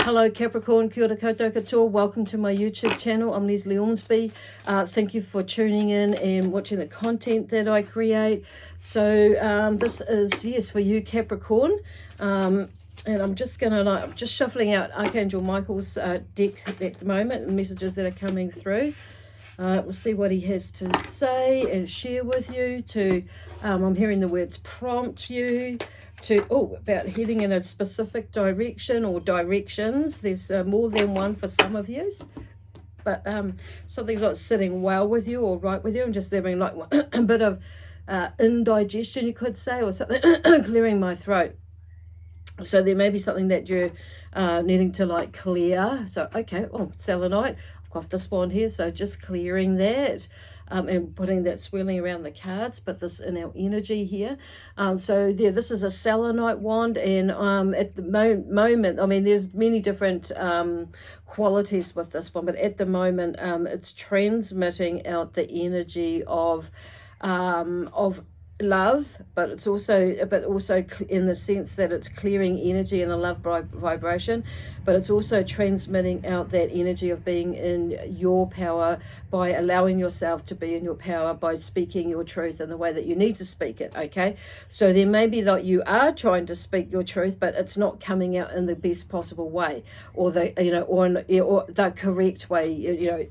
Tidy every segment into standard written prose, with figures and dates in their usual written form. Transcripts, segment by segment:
Hello Capricorn, kia ora koutou katoa. Welcome to my YouTube channel. I'm Leslie Ormsby. Thank you for tuning in and watching the content that I create. So this is, yes, for you Capricorn. And I'm just gonna I'm just shuffling out Archangel Michael's deck at the moment, and messages that are coming through. We'll see what he has to say and share with you. I'm hearing the words prompt you to about heading in a specific direction or directions. There's more than one for some of you, but something's not sitting well with you or right with you, and just having like a bit of indigestion, you could say, or something. Clearing my throat. So there may be something that you're needing to like clear. So okay, selenite, I've got this one here, so just clearing that. And putting that swirling around the cards, but this in our energy here. So yeah, this is a selenite wand, and at the moment, I mean, there's many different qualities with this one, but at the moment, it's transmitting out the energy of love, but it's also in the sense that it's clearing energy in a love vibration, but it's also transmitting out that energy of being in your power by allowing yourself to be in your power by speaking your truth in the way that you need to speak it. Okay, so there may be that you are trying to speak your truth, but it's not coming out in the best possible way, or the correct way.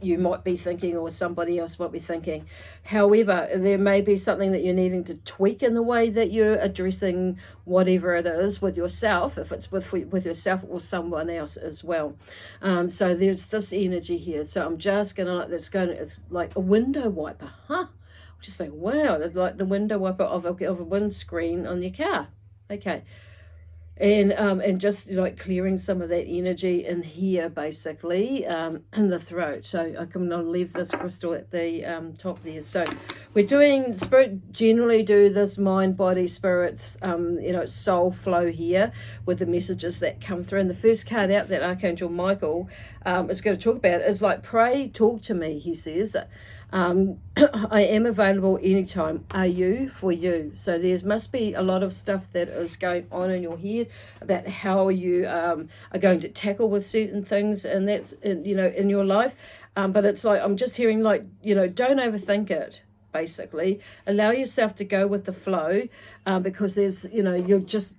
You might be thinking, or somebody else might be thinking. However, there may be something that you're needing to tweak in the way that you're addressing whatever it is with yourself, if it's with yourself or someone else as well. So there's this energy here. So I'm just gonna it's like a window wiper, huh? Just like, wow, it's like the window wiper of a windscreen on your car. Okay. And just like clearing some of that energy in here, basically, in the throat. So I'm going to leave this crystal at the top there. So we're doing, spirit generally do this mind, body, spirits, soul flow here with the messages that come through. And the first card out that Archangel Michael is going to talk about is like, pray, talk to me, he says. I am available anytime. Are you for you? So there must be a lot of stuff that is going on in your head about how you are going to tackle with certain things, and that's in your life. But it's like, I'm just hearing like, don't overthink it. Basically, allow yourself to go with the flow, because there's, it's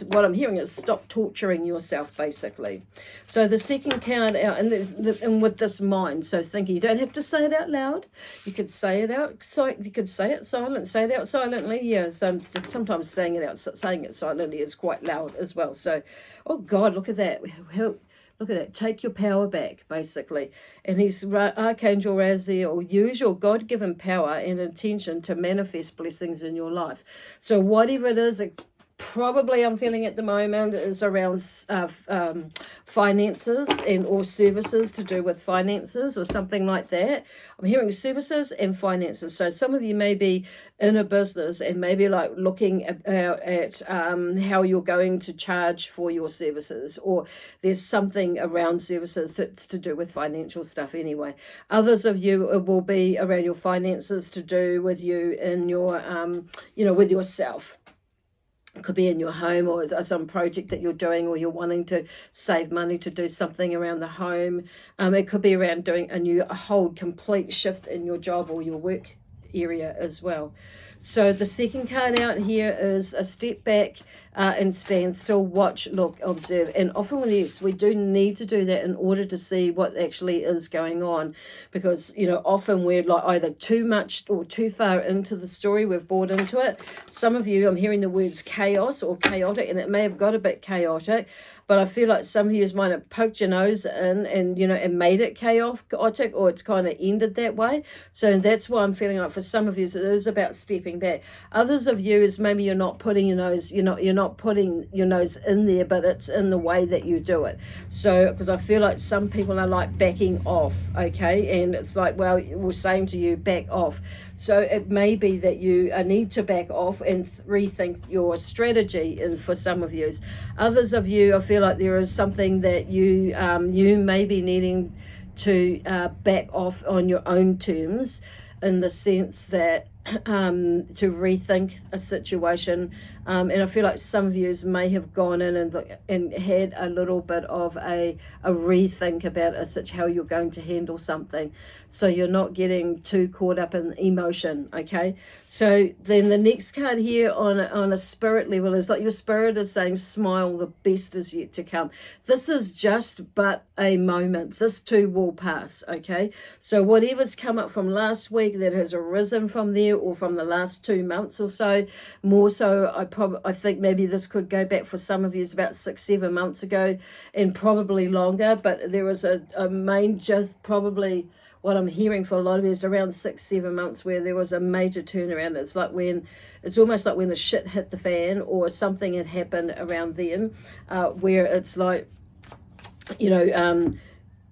what I'm hearing is stop torturing yourself, basically. So the second card out, and with this mind, so thinking, you don't have to say it out loud. You could say it out, so you could say it silent, say it out silently. Yeah, so sometimes saying it silently is quite loud as well. So, oh God, look at that. Look at that. Take your power back, basically. And he's Archangel Raziel. Use your God-given power and intention to manifest blessings in your life. So whatever it is, probably I'm feeling at the moment is around finances or services to do with finances or something like that. I'm hearing services and finances. So some of you may be in a business and maybe like looking at how you're going to charge for your services, or there's something around services that's to do with financial stuff anyway. Others of you, it will be around your finances to do with you in your, with yourself. It could be in your home, or some project that you're doing, or you're wanting to save money to do something around the home. It could be around doing a whole complete shift in your job or your work area as well. So the second card out here is a step back and stand still, watch, look, observe. And often with this, we do need to do that in order to see what actually is going on, because often we're like either too much or too far into the story, we've bought into it. Some of you, I'm hearing the words chaos or chaotic, and it may have got a bit chaotic, but I feel like some of you might have poked your nose in and made it chaotic, or it's kind of ended that way. So that's why I'm feeling like for some of you, it is about stepping back. Others of you is maybe you're not putting your nose, you're not putting your nose in there, but it's in the way that you do it. So, because I feel like some people are like backing off, okay? And it's like, well, we're saying to you, back off. So it may be that you need to back off and rethink your strategy for some of you. Others of you, I feel like there is something that you may be needing to back off on your own terms, in the sense that to rethink a situation And I feel like some of you may have gone in and had a little bit of a rethink about how you're going to handle something, so you're not getting too caught up in emotion. Okay, so then the next card here on a spirit level is like your spirit is saying, smile, the best is yet to come. This is just but a moment. This too will pass. Okay, so whatever's come up from last week that has arisen from there, or from the last 2 months or so, more so, I think maybe this could go back for some of you, is about 6-7 months ago, and probably longer. But there was a major, probably what I'm hearing for a lot of you is around 6-7 months, where there was a major turnaround. It's almost like when the shit hit the fan, or something had happened around then, where it's like,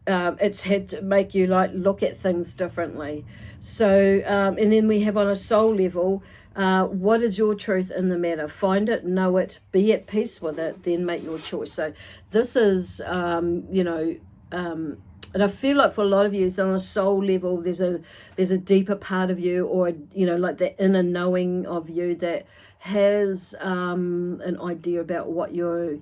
it's had to make you like look at things differently. So and then we have on a soul level, what is your truth in the matter? Find it, know it, be at peace with it, then make your choice. So this is and I feel like for a lot of you, on a soul level, there's a deeper part of you, or like the inner knowing of you, that has an idea about what you're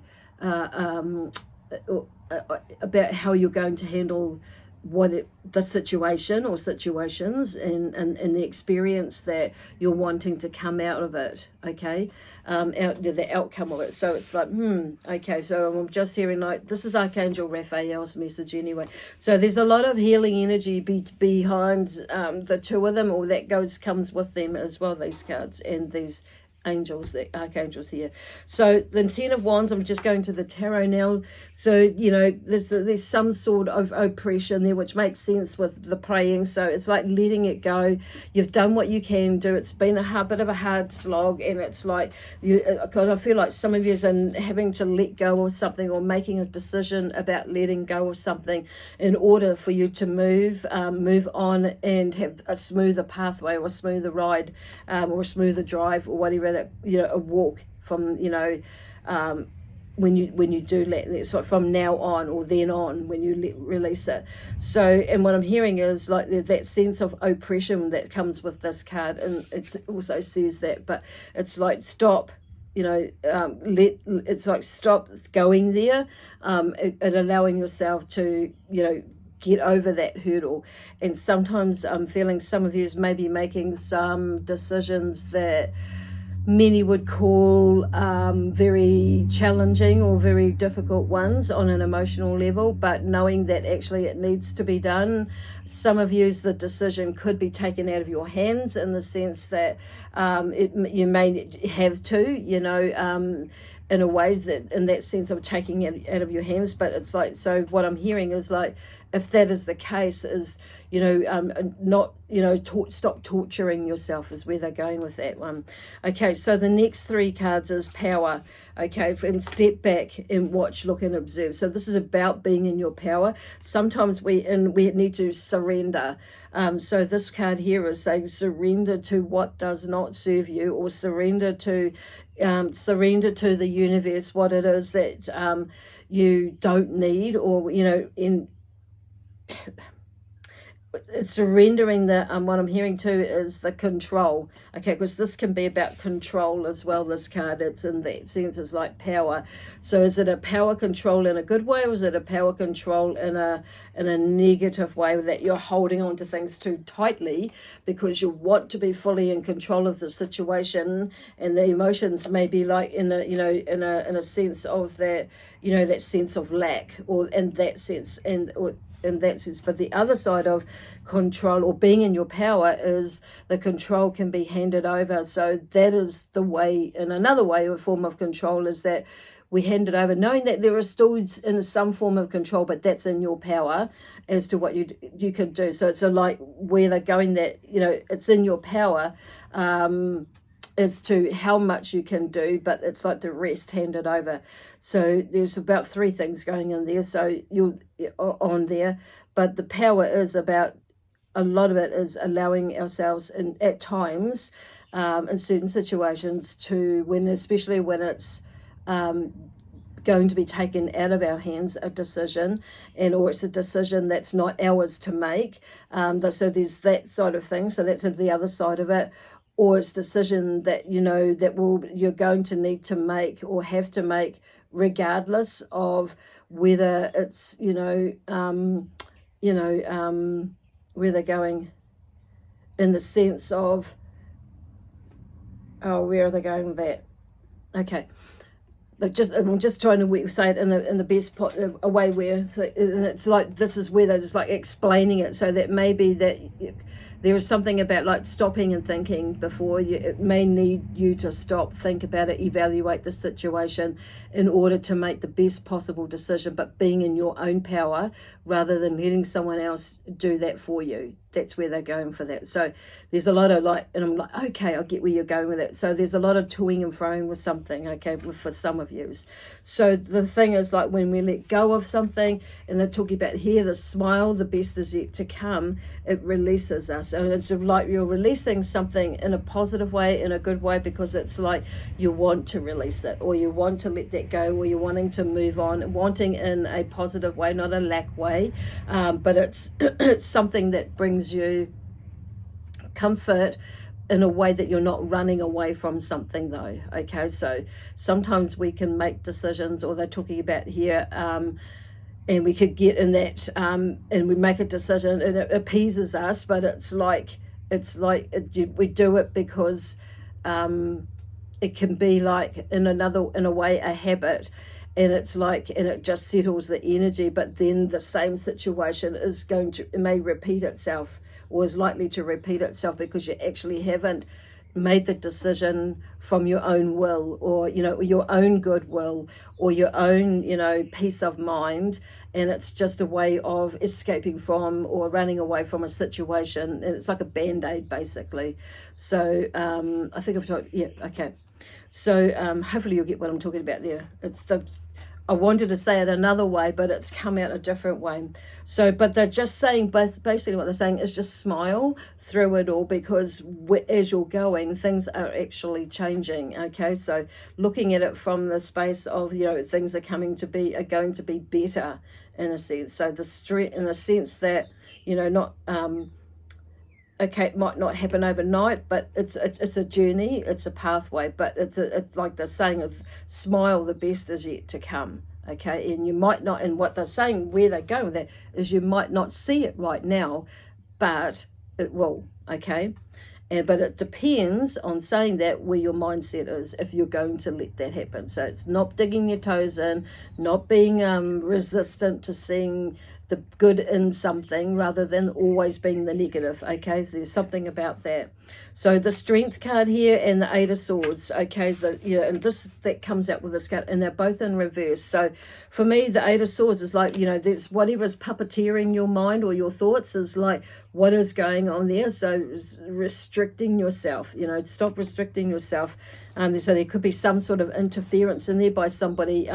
about how you're going to handle the situation or situations, and the experience that you're wanting to come out of it. Okay, the outcome of it. So it's like, okay, so I'm just hearing like this is Archangel Raphael's message anyway. So there's a lot of healing energy behind the two of them, or that comes with them as well, these cards and these angels, the archangels here. So the 10 of Wands, I'm just going to the tarot now. So there's some sort of oppression there, which makes sense with the praying. So it's like letting it go. You've done what you can do. It's been a bit of a hard slog, and it's like because I feel like some of you are having to let go of something, or making a decision about letting go of something in order for you to move on and have a smoother pathway, or a smoother ride, or a smoother drive, or whatever, that a walk from when you do let it, so from now on, or then on, when you release it. So, and what I'm hearing is like that sense of oppression that comes with this card, and it also says that, but it's like stop, it's like stop going there, and allowing yourself to get over that hurdle. And sometimes I'm feeling some of you is maybe making some decisions that many would call very challenging, or very difficult ones on an emotional level, but knowing that actually it needs to be done. Some of you, the decision could be taken out of your hands, in the sense that you may have to, in a way that, in that sense of taking it out of your hands. But it's like, so what I'm hearing is like, if that is the case, is not stop torturing yourself, is where they're going with that one. Okay, so the next 3 cards is power. Okay, and step back and watch, look and observe. So this is about being in your power. Sometimes we need to surrender. So this card here is saying surrender to what does not serve you, or surrender to the universe what it is that you don't need, or it's surrendering the what I'm hearing too is the control. Okay, because this can be about control as well, this card. It's in that sense, it's like power. So is it a power control in a good way, or is it a power control in a negative way, that you're holding on to things too tightly because you want to be fully in control of the situation, and the emotions may be like in a sense of that, that sense of lack, or in that sense, in that sense. But the other side of control, or being in your power, is the control can be handed over. So that is the way, in another way, a form of control, is that we hand it over, knowing that there is still in some form of control, but that's in your power as to what you can do. So it's like where they're going, that it's in your power as to how much you can do, but it's like the rest handed over. So there's about 3 things going in there. So you're on there, but the power is about, a lot of it is allowing ourselves at times in certain situations to, especially when it's going to be taken out of our hands, a decision, or it's a decision that's not ours to make. So there's that side of things. So that's the other side of it. or it's decision that, you know, that you're going to need to make or have to make, regardless of whether it's, where they're going in the sense of, oh, where are they going with that? Okay. I'm just trying to say it in the best a way where, and it's like, this is where they're just like explaining it, so that maybe that there is something about like stopping and thinking before you. It may need you to stop, think about it, evaluate the situation in order to make the best possible decision, but being in your own power rather than letting someone else do that for you. That's where they're going for that. So there's a lot of like, and I'm like, okay, I get where you're going with it. So there's a lot of toing and froing with something, okay, for some of you. So the thing is, like, when we let go of something, and they're talking about here, the smile, the best is yet to come, it releases us. And it's like you're releasing something in a positive way, in a good way, because it's like you want to release it, or you want to let that go, or you're wanting to move on, wanting in a positive way, not a lack way, but it's it's something that brings you comfort in a way that you're not running away from something, though. Okay, so sometimes we can make decisions, or they're talking about here, and we could get in that, and we make a decision and it appeases us, but it's like we do it because it can be like in a way a habit, and it's like, and it just settles the energy, but then the same situation it may repeat itself, or is likely to repeat itself, because you actually haven't made the decision from your own will, or your own goodwill, or your own peace of mind, and it's just a way of escaping from or running away from a situation, and it's like a band-aid basically. So I think I've talked, yeah, okay. So hopefully you'll get what I'm talking about there. I wanted to say it another way, but it's come out a different way. So, but they're just saying, basically what they're saying is just smile through it all, because as you're going, things are actually changing. Okay, so looking at it from the space of, things are going to be better, in a sense. So the strength, in a sense that, not okay, it might not happen overnight, but it's a journey, it's a pathway, but it's like they're saying of smile, the best is yet to come. Okay, and you might not, and what they're saying, where they're going with that, is you might not see it right now, but it will. Okay, but it depends on saying that where your mindset is, if you're going to let that happen. So it's not digging your toes in, not being resistant to seeing the good in something rather than always being the negative. Okay, so there's something about that. So the Strength card here and the Eight of Swords. Okay, and that comes out with this card, and they're both in reverse. So for me, the Eight of Swords is like, there's whatever's puppeteering your mind or your thoughts is like what is going on there. So restricting yourself, stop restricting yourself. So there could be some sort of interference in there by somebody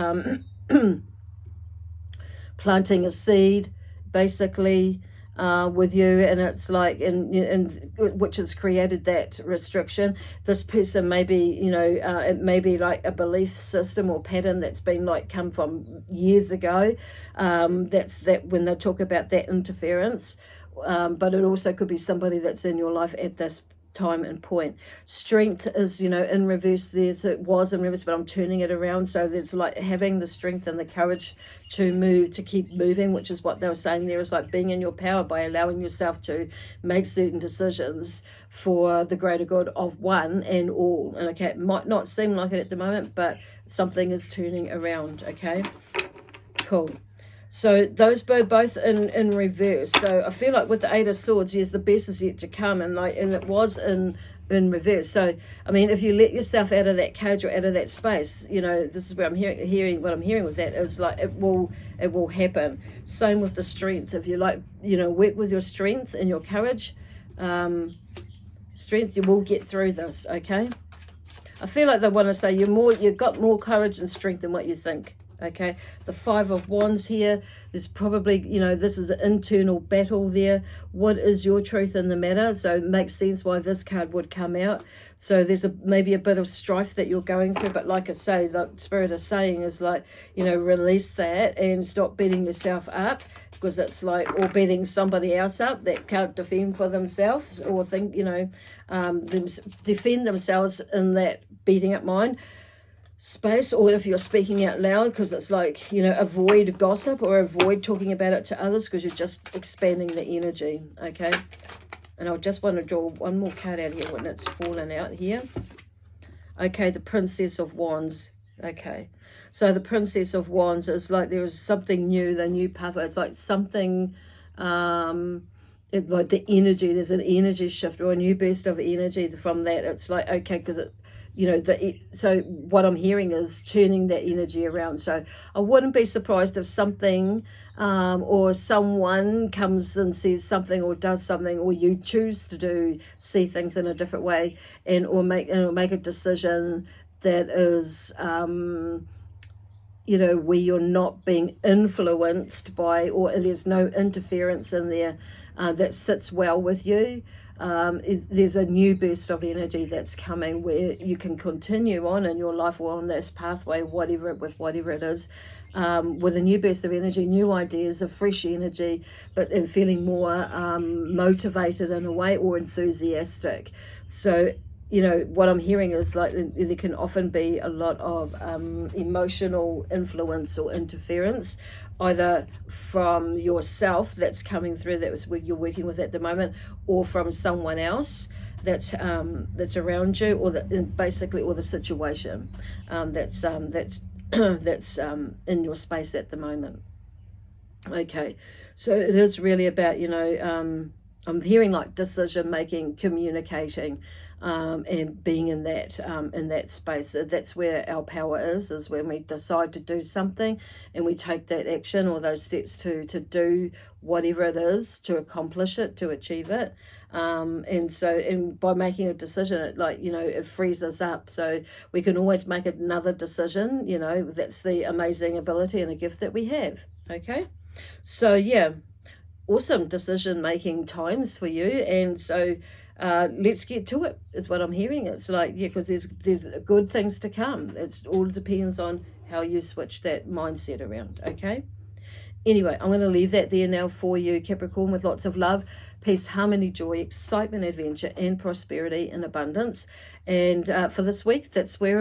planting a seed basically with you, and it's like, and which has created that restriction. This person may be, it may be like a belief system or pattern that's been like come from years ago. That's that when they talk about that interference, but it also could be somebody that's in your life at this time and point. Strength is, in reverse there. So it was in reverse, but I'm turning it around. So there's like having the strength and the courage to move, to keep moving, which is what they were saying there, is like being in your power by allowing yourself to make certain decisions for the greater good of one and all. And okay, it might not seem like it at the moment, but something is turning around. Okay, cool. So those both in reverse. So I feel like with the Eight of Swords, yes, the best is yet to come, and it was in reverse. So I mean, if you let yourself out of that cage or out of that space, this is where I'm hearing what I'm hearing with that is like it will happen. Same with the Strength. If you work with your strength and your courage, strength, you will get through this. Okay, I feel like they want to say you've got more courage and strength than what you think. Okay, the Five of Wands here, there's probably, this is an internal battle there. What is your truth in the matter? So it makes sense why this card would come out. So there's maybe a bit of strife that you're going through, but like I say, the Spirit is saying is like, you know, release that and stop beating yourself up, because it's like, or beating somebody else up that can't defend for themselves, or think, you know, defend themselves in that beating up mind space. Or if you're speaking out loud, because it's like, you know, avoid gossip or avoid talking about it to others, because you're just expanding the energy. Okay, and I just want to draw one more card out here when it's fallen out here. Okay, the Princess of Wands. Okay, so the Princess of Wands is like there is something new, the new path. It's like something, like the energy, there's an energy shift or a new burst of energy from that. It's like, okay, because it, you know, so what I'm hearing is turning that energy around. So I wouldn't be surprised if something or someone comes and says something or does something, or you choose to see things in a different way, and or make a decision that is you know, where you're not being influenced by, or there's no interference in there that sits well with you. There's a new burst of energy that's coming where you can continue on in your life or on this pathway, whatever it is, with a new burst of energy, new ideas, a fresh energy, but and feeling more motivated in a way, or enthusiastic. So, you know, what I'm hearing is like there can often be a lot of emotional influence or interference, either from yourself that's coming through, that was what you're working with at the moment, or from someone else that's around you, or basically, or the situation that's that's in your space at the moment. Okay, so it is really about, you know, I'm hearing like decision making, communicating, and being in that space. That's where our power is when we decide to do something and we take that action or those steps to do whatever it is, to accomplish it, to achieve it. And by making a decision, it, like, you know, it frees us up, so we can always make another decision. You know, that's the amazing ability and a gift that we have. Okay, so yeah, awesome decision making times for you. And so let's get to it, is what I'm hearing. It's like, yeah, because there's good things to come. It's all depends on how you switch that mindset around. Okay, anyway, I'm going to leave that there now for you, Capricorn, with lots of love, peace, harmony, joy, excitement, adventure, and prosperity and abundance. And for this week, that's where